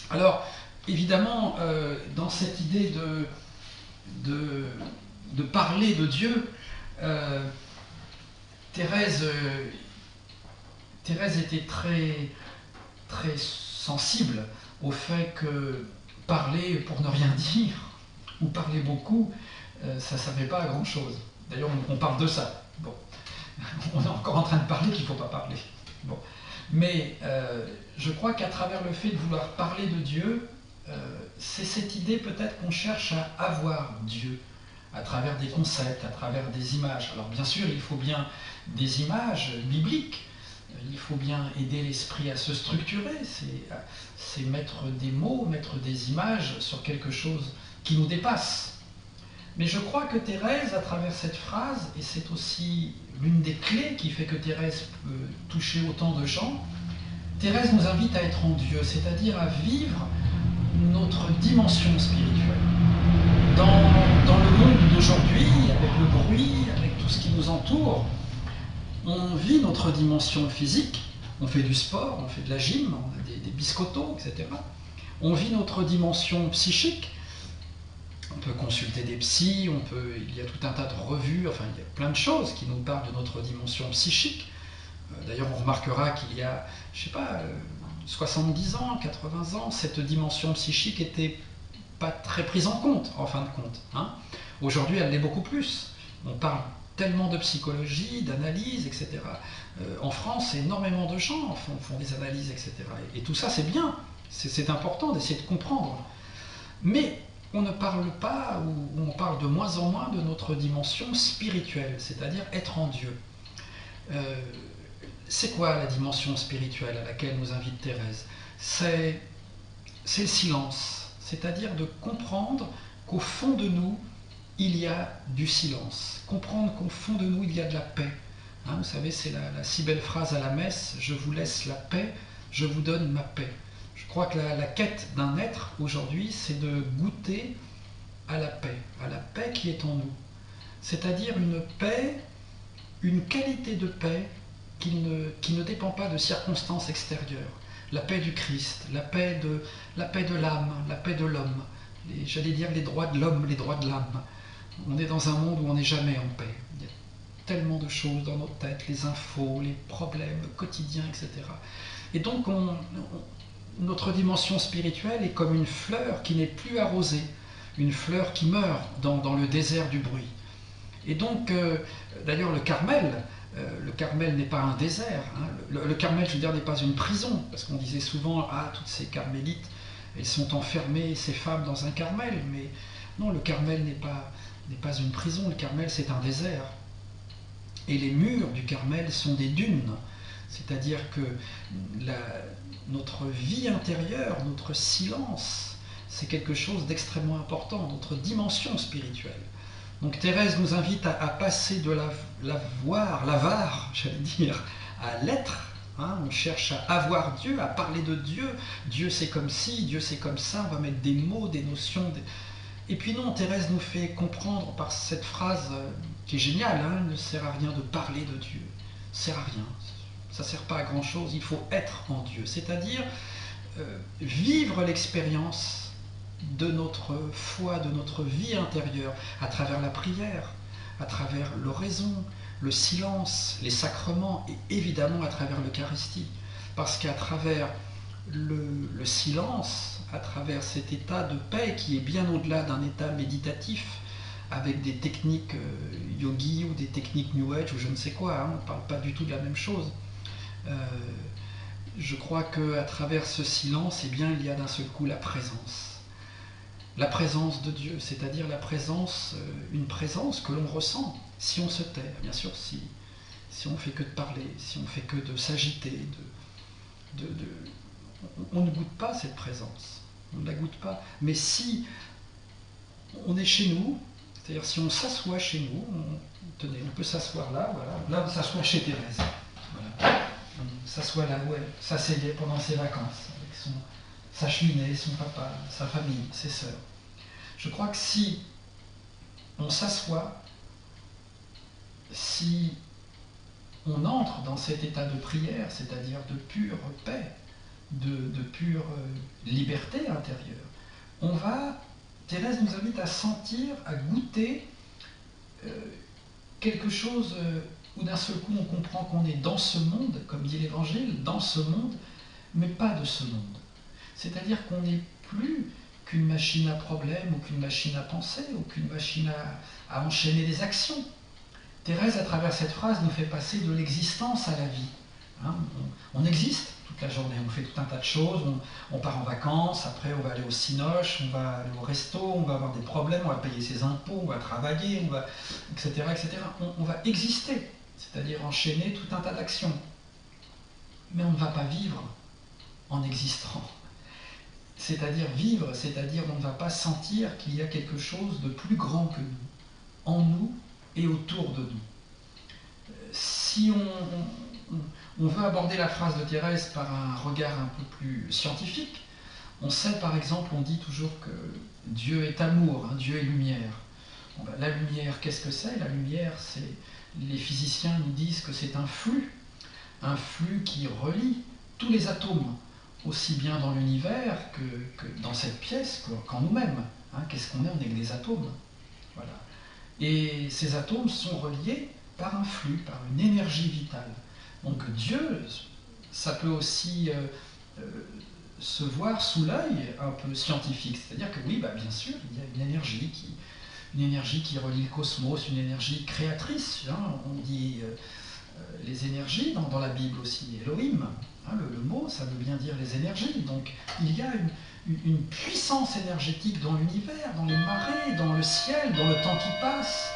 Alors, évidemment, dans cette idée de parler de Dieu, euh, Thérèse, Thérèse était très, très sensible au fait que parler pour ne rien dire, ou parler beaucoup, ça ne servait pas à grand chose. D'ailleurs, on parle de ça. Bon, on est encore en train de parler qu'il ne faut pas parler. Bon. Mais je crois qu'à travers le fait de vouloir parler de Dieu, c'est cette idée peut-être qu'on cherche à avoir Dieu à travers des concepts, à travers des images. Alors bien sûr, il faut bien des images bibliques, il faut bien aider l'esprit à se structurer, c'est mettre des mots, mettre des images sur quelque chose qui nous dépasse. Mais je crois que Thérèse, à travers cette phrase, et c'est aussi l'une des clés qui fait que Thérèse peut toucher autant de gens, Thérèse nous invite à être en Dieu, c'est-à-dire à vivre notre dimension spirituelle. Dans le monde d'aujourd'hui, avec le bruit, avec tout ce qui nous entoure, on vit notre dimension physique, on fait du sport, on fait de la gym, on a des biscottos, etc. On vit notre dimension psychique, on peut consulter des psys, il y a tout un tas de revues, enfin il y a plein de choses qui nous parlent de notre dimension psychique. D'ailleurs, on remarquera qu'il y a, je sais pas, 70 ans, 80 ans, cette dimension psychique était pas très prise en compte, en fin de compte. Hein. Aujourd'hui, elle l'est beaucoup plus. On parle tellement de psychologie, d'analyse, etc. En France, énormément de gens font des analyses, etc. Et tout ça, c'est bien, c'est important d'essayer de comprendre. Mais on ne parle pas, ou on parle de moins en moins de notre dimension spirituelle, c'est-à-dire être en Dieu. Euh, c'est quoi la dimension spirituelle à laquelle nous invite Thérèse? C'est le silence, c'est-à-dire de comprendre qu'au fond de nous, il y a du silence. Comprendre qu'au fond de nous, il y a de la paix. Hein, vous savez, c'est la si belle phrase à la messe, je vous laisse la paix, je vous donne ma paix. Je crois que la quête d'un être aujourd'hui, c'est de goûter à la paix qui est en nous. C'est-à-dire une paix, une qualité de paix qui ne dépend pas de circonstances extérieures. La paix du Christ, la paix de l'âme, la paix de l'homme. J'allais dire les droits de l'homme, les droits de l'âme. On est dans un monde où on n'est jamais en paix. Il y a tellement de choses dans nos têtes, les infos, les problèmes quotidiens, etc. Et donc notre dimension spirituelle est comme une fleur qui n'est plus arrosée, une fleur qui meurt dans le désert du bruit. Et donc, d'ailleurs, le Carmel n'est pas un désert. Hein. Le Carmel, je veux dire, n'est pas une prison, parce qu'on disait souvent, ah, toutes ces carmélites, elles sont enfermées, ces femmes, dans un Carmel. Mais non, le Carmel n'est pas une prison, le Carmel, c'est un désert. Et les murs du Carmel sont des dunes. C'est-à-dire que notre vie intérieure, notre silence, c'est quelque chose d'extrêmement important, notre dimension spirituelle. Donc Thérèse nous invite à passer de l'avare, j'allais dire, à l'être. Hein, on cherche à avoir Dieu, à parler de Dieu. Dieu c'est comme ci, Dieu c'est comme ça, on va mettre des mots, des notions. Et puis non, Thérèse nous fait comprendre par cette phrase qui est géniale, hein, il ne sert à rien de parler de Dieu. Ça ne sert à rien, ça ne sert pas à grand chose, il faut être en Dieu. C'est-à-dire vivre l'expérience de notre foi, de notre vie intérieure, à travers la prière, à travers l'oraison, le silence, les sacrements et évidemment à travers l'Eucharistie. Parce qu'à travers le silence, à travers cet état de paix qui est bien au-delà d'un état méditatif, avec des techniques yogi ou des techniques New Age ou je ne sais quoi, hein, on ne parle pas du tout de la même chose. Euh, je crois qu'à travers ce silence, eh bien, il y a d'un seul coup la présence de Dieu, c'est-à-dire une présence que l'on ressent si on se tait, bien sûr, si on ne fait que de parler, si on ne fait que de s'agiter, on ne goûte pas cette présence, on ne la goûte pas. Mais si on est chez nous, c'est-à-dire si on s'assoit chez nous, tenez, on peut s'asseoir là, voilà, là on s'assoit chez Thérèse, voilà. On s'assoit là où elle s'asseyait pendant ses vacances, avec sa cheminée, son papa, sa famille, ses sœurs. Je crois que si on s'assoit, si on entre dans cet état de prière, c'est-à-dire de pure paix, de pure liberté intérieure. Thérèse nous invite à sentir, à goûter quelque chose où d'un seul coup on comprend qu'on est dans ce monde, comme dit l'Évangile, dans ce monde, mais pas de ce monde. C'est-à-dire qu'on n'est plus qu'une machine à problèmes, ou qu'une machine à penser, ou qu'une machine à enchaîner des actions. Thérèse, à travers cette phrase, nous fait passer de l'existence à la vie. Hein, on existe toute la journée, on fait tout un tas de choses, on part en vacances, après on va aller au cinoche, on va aller au resto, on va avoir des problèmes, on va payer ses impôts, on va travailler, etc., etc. On va exister, c'est-à-dire enchaîner tout un tas d'actions. Mais on ne va pas vivre en existant. C'est-à-dire vivre, c'est-à-dire on ne va pas sentir qu'il y a quelque chose de plus grand que nous, en nous et autour de nous. Si on veut aborder la phrase de Thérèse par un regard un peu plus scientifique, on sait par exemple, on dit toujours que Dieu est amour, hein, Dieu est lumière. Bon, ben, la lumière, qu'est-ce que c'est? La lumière, les physiciens nous disent que c'est un flux qui relie tous les atomes, aussi bien dans l'univers que dans cette pièce qu'en nous-mêmes. Hein, qu'est-ce qu'on est? On est que des atomes. Voilà. Et ces atomes sont reliés par un flux, par une énergie vitale. Donc Dieu, ça peut aussi se voir sous l'œil un peu scientifique. C'est-à-dire que oui, bah, bien sûr, il y a une énergie qui relie le cosmos, une énergie créatrice. Hein, on dit les énergies dans la Bible aussi, Elohim. Hein, le mot, ça veut bien dire les énergies. Donc il y a une puissance énergétique dans l'univers, dans les marées, dans le ciel, dans le temps qui passe,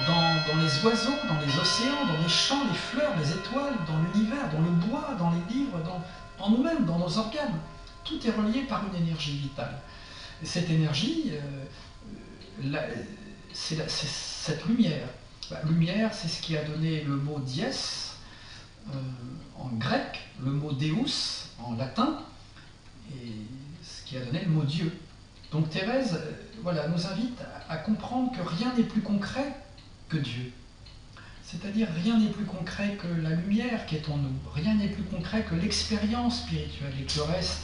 dans les oiseaux, dans les océans, dans les champs, les fleurs, les étoiles, dans l'univers, dans le bois, dans les livres, en nous-mêmes, dans nos organes. Tout est relié par une énergie vitale. Et cette énergie, c'est cette lumière. La lumière, c'est ce qui a donné le mot dies en grec, le mot deus en latin, et ce qui a donné le mot Dieu. Donc Thérèse voilà, nous invite à comprendre que rien n'est plus concret que Dieu. C'est-à-dire rien n'est plus concret que la lumière qui est en nous, rien n'est plus concret que l'expérience spirituelle, et que le reste,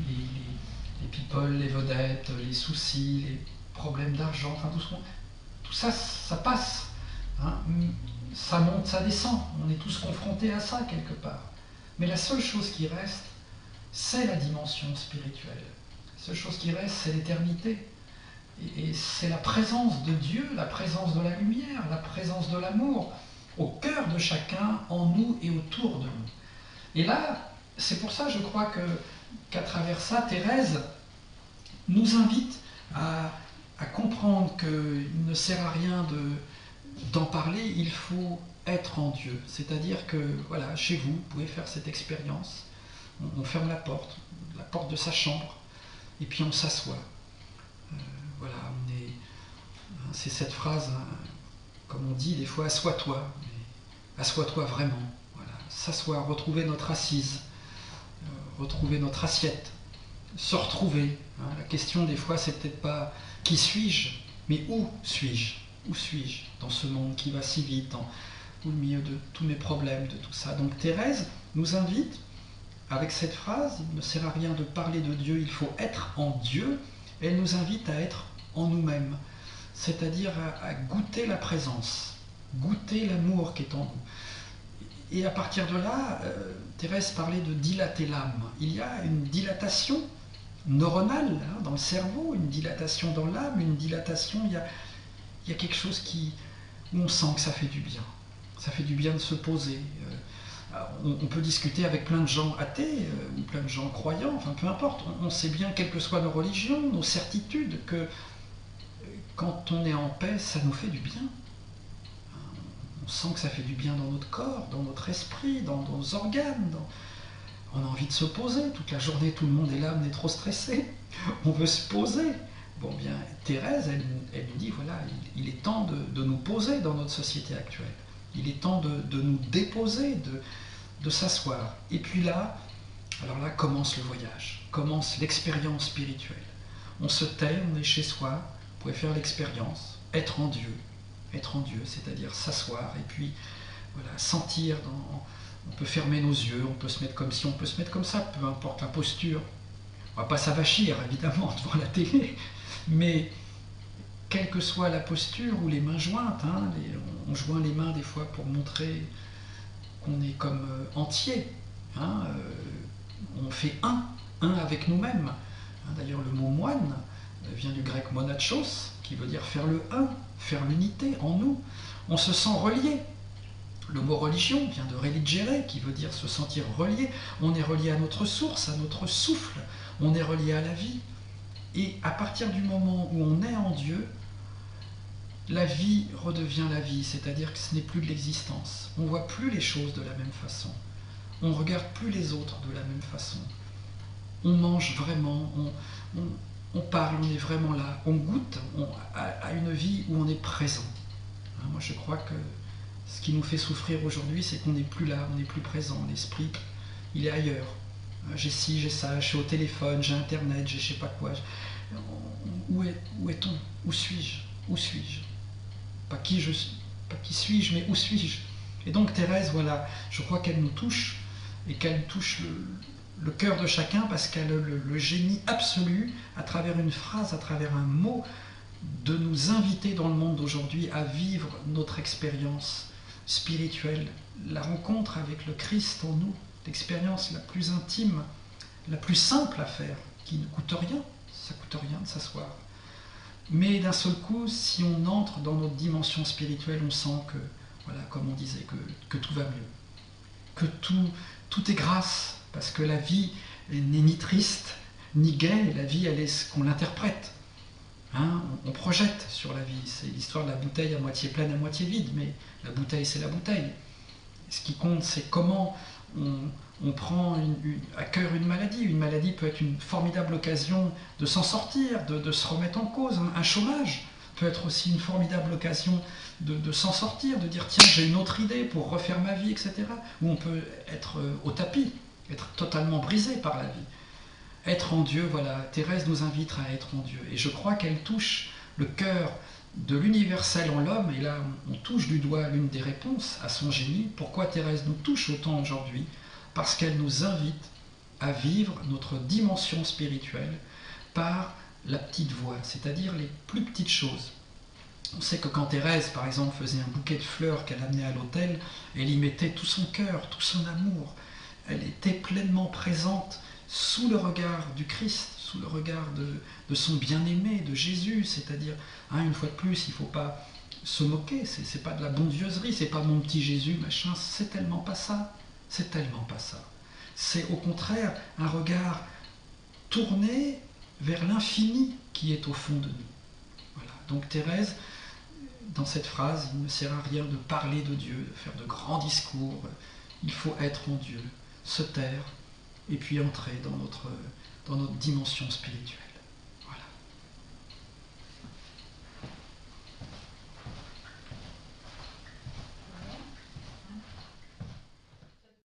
les people, les vedettes, les soucis, les problèmes d'argent, enfin tout ça, ça passe. Hein, ça monte, ça descend, on est tous confrontés à ça quelque part. Mais la seule chose qui reste, c'est la dimension spirituelle. La seule chose qui reste, c'est l'éternité. Et c'est la présence de Dieu, la présence de la lumière, la présence de l'amour, au cœur de chacun, en nous et autour de nous. Et là, c'est pour ça, je crois, qu'à travers ça, Thérèse nous invite à comprendre qu'il ne sert à rien d'en parler, il faut être en Dieu. C'est-à-dire que, voilà, chez vous, vous pouvez faire cette expérience. On ferme la porte de sa chambre, et puis on s'assoit. Voilà, c'est cette phrase, hein, comme on dit des fois, assois-toi, mais assois-toi vraiment. Voilà, s'asseoir, retrouver notre assise, retrouver notre assiette, se retrouver. Hein. La question des fois, c'est peut-être pas qui suis-je, mais où suis-je? Où suis-je dans ce monde qui va si vite, au milieu de tous mes problèmes, de tout ça. Donc Thérèse nous invite, avec cette phrase, il ne sert à rien de parler de Dieu, il faut être en Dieu. Elle nous invite à être en nous-mêmes, c'est-à-dire à goûter la présence, goûter l'amour qui est en nous. Et à partir de là, Thérèse parlait de dilater l'âme. Il y a une dilatation neuronale hein, dans le cerveau, une dilatation dans l'âme, une dilatation, il y a quelque chose où on sent que ça fait du bien. Ça fait du bien de se poser. On peut discuter avec plein de gens athées ou plein de gens croyants, enfin peu importe. On sait bien, quelles que soient nos religions, nos certitudes, que quand on est en paix, ça nous fait du bien. On sent que ça fait du bien dans notre corps, dans notre esprit, dans nos organes. On a envie de se poser. Toute la journée, tout le monde est là, on est trop stressé. On veut se poser. Bon bien, Thérèse, elle nous dit, voilà, il est temps de nous poser dans notre société actuelle. Il est temps de nous déposer, de s'asseoir. Et puis là, alors là commence le voyage, commence l'expérience spirituelle. On se tait, on est chez soi, vous pouvez faire l'expérience, être en Dieu, c'est-à-dire s'asseoir et puis voilà, sentir On peut fermer nos yeux, on peut se mettre comme ci, on peut se mettre comme ça, peu importe la posture. On ne va pas s'avachir, évidemment, devant la télé, mais quelle que soit la posture ou les mains jointes, hein, on joint les mains des fois pour montrer qu'on est comme entier. Hein, on fait un avec nous-mêmes. Hein, d'ailleurs, le mot moine vient du grec monachos, qui veut dire faire le un, faire l'unité en nous. On se sent relié. Le mot religion vient de religere, qui veut dire se sentir relié. On est relié à notre source, à notre souffle. On est relié à la vie. Et à partir du moment où on est en Dieu, la vie redevient la vie, c'est-à-dire que ce n'est plus de l'existence. On ne voit plus les choses de la même façon. On ne regarde plus les autres de la même façon. On mange vraiment, on parle, on est vraiment là. On goûte à une vie où on est présent. Hein, moi je crois que ce qui nous fait souffrir aujourd'hui, c'est qu'on n'est plus là, on n'est plus présent. L'esprit, il est ailleurs. J'ai ci, j'ai ça, je suis au téléphone, j'ai Internet, j'ai je sais pas quoi. Où est-on? Où suis-je? Où suis-je? Pas qui suis-je, mais où suis-je? Et donc Thérèse, voilà, je crois qu'elle nous touche, et qu'elle touche le cœur de chacun, parce qu'elle a le génie absolu, à travers une phrase, à travers un mot, de nous inviter dans le monde d'aujourd'hui à vivre notre expérience spirituelle, la rencontre avec le Christ en nous, l'expérience la plus intime, la plus simple à faire, qui ne coûte rien, ça ne coûte rien de s'asseoir. Mais d'un seul coup, si on entre dans notre dimension spirituelle, on sent que, voilà, comme on disait, que tout va mieux, que tout est grâce, parce que la vie n'est ni triste, ni gaie, la vie, elle est ce qu'on l'interprète. Hein, on projette sur la vie, c'est l'histoire de la bouteille à moitié pleine, à moitié vide, mais la bouteille, c'est la bouteille. Ce qui compte, c'est comment on prend à cœur une maladie. Une maladie peut être une formidable occasion de s'en sortir, de se remettre en cause. Un chômage peut être aussi une formidable occasion de s'en sortir, de dire tiens, j'ai une autre idée pour refaire ma vie, etc. Ou on peut être au tapis, être totalement brisé par la vie. Être en Dieu, voilà, Thérèse nous invite à être en Dieu. Et je crois qu'elle touche le cœur de l'universel en l'homme, et là on touche du doigt l'une des réponses à son génie. Pourquoi Thérèse nous touche autant aujourd'hui? Parce qu'elle nous invite à vivre notre dimension spirituelle par la petite voie, c'est-à-dire les plus petites choses. On sait que quand Thérèse, par exemple, faisait un bouquet de fleurs qu'elle amenait à l'autel, elle y mettait tout son cœur, tout son amour. Elle était pleinement présente sous le regard du Christ, sous le regard de son bien-aimé, de Jésus, c'est-à-dire, hein, une fois de plus, il ne faut pas se moquer, c'est pas de la bondieuserie, c'est pas mon petit Jésus, machin, c'est tellement pas ça, c'est tellement pas ça. C'est au contraire un regard tourné vers l'infini qui est au fond de nous. Voilà. Donc Thérèse, dans cette phrase, il ne sert à rien de parler de Dieu, de faire de grands discours, il faut être en Dieu, se taire, et puis entrer dans notre dimension spirituelle.